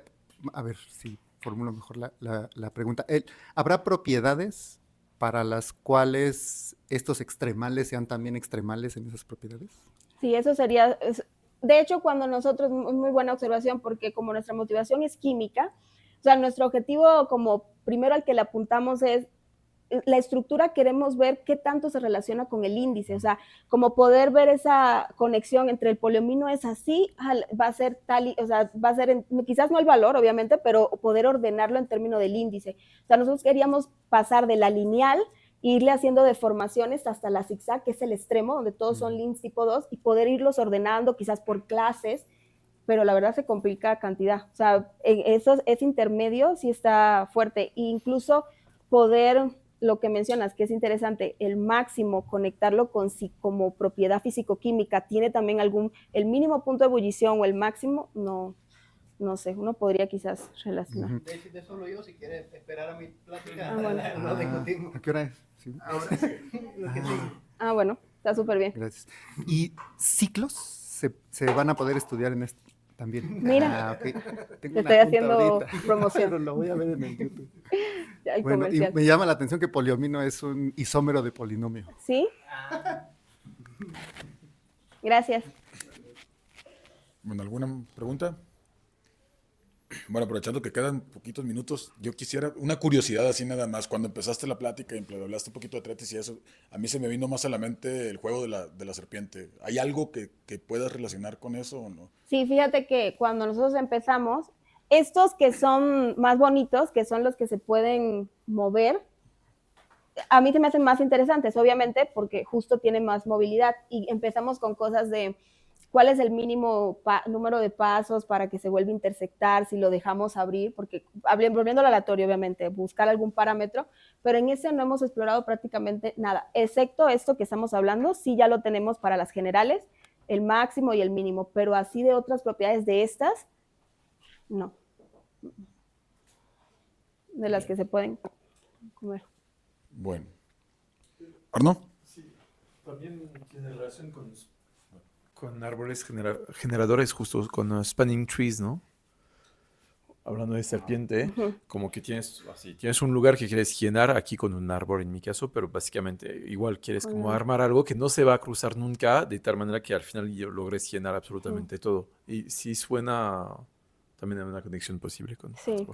a ver si formulo mejor la pregunta. ¿Habrá propiedades para las cuales estos extremales sean también extremales en esas propiedades? Sí, eso sería... De hecho, cuando nosotros, muy buena observación, porque como nuestra motivación es química, o sea, nuestro objetivo como primero al que le apuntamos es la estructura, queremos ver qué tanto se relaciona con el índice, o sea, como poder ver esa conexión entre el poliomino es así, va a ser tal, o sea, va a ser, quizás no el valor, obviamente, pero poder ordenarlo en términos del índice. O sea, nosotros queríamos pasar de la lineal, irle haciendo deformaciones hasta la zigzag, que es el extremo, donde todos son lins tipo 2, y poder irlos ordenando quizás por clases, pero la verdad se complica cantidad. O sea, ese intermedio sí está fuerte. E incluso poder, lo que mencionas, que es interesante, el máximo, conectarlo con si como propiedad físico-química tiene también el mínimo punto de ebullición o el máximo, no sé, uno podría quizás relacionar. De solo yo, si quieres esperar a mi plática, bueno. lo discutimos. ¿A qué hora es? ¿Sí? Ahora sí, lo que sigue. Bueno, está súper bien. Gracias. ¿Y ciclos se van a poder estudiar en esto también? Mira, okay. te estoy haciendo promoción. Pero lo voy a ver en el YouTube. Ya, Bueno, y me llama la atención que poliomino es un isómero de polinomio. ¿Sí? Gracias. Bueno, ¿alguna pregunta? Bueno, aprovechando que quedan poquitos minutos, yo quisiera una curiosidad así nada más. Cuando empezaste la plática y hablaste un poquito de Tetis y eso, a mí se me vino más a la mente el juego de la serpiente. ¿Hay algo que puedas relacionar con eso o no? Sí, fíjate que cuando nosotros empezamos, estos que son más bonitos, que son los que se pueden mover, a mí se me hacen más interesantes, obviamente, porque justo tienen más movilidad. Y empezamos con cosas de cuál es el mínimo número de pasos para que se vuelva a intersectar, si lo dejamos abrir, porque volviendo al aleatorio, obviamente, buscar algún parámetro, pero en ese no hemos explorado prácticamente nada, excepto esto que estamos hablando, sí ya lo tenemos para las generales, el máximo y el mínimo, pero así de otras propiedades de estas, no. De las que se pueden comer. Bueno. ¿Arno? Sí, también tiene relación con árboles generadores, justo con spanning trees, ¿no? Hablando de serpiente, como que tienes un lugar que quieres llenar aquí con un árbol en mi caso, pero básicamente igual quieres como armar algo que no se va a cruzar nunca, de tal manera que al final logres llenar absolutamente todo. Y sí suena también a una conexión posible con... Sí,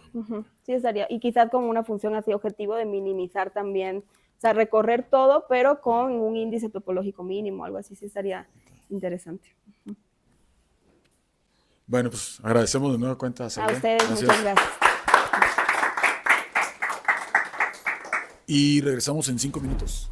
sí estaría. Y quizás como una función así objetivo de minimizar también, o sea, recorrer todo, pero con un índice topológico mínimo, algo así, sí estaría interesante. Bueno, pues agradecemos de nueva cuenta. A ustedes, muchas gracias. Y regresamos en 5 minutos.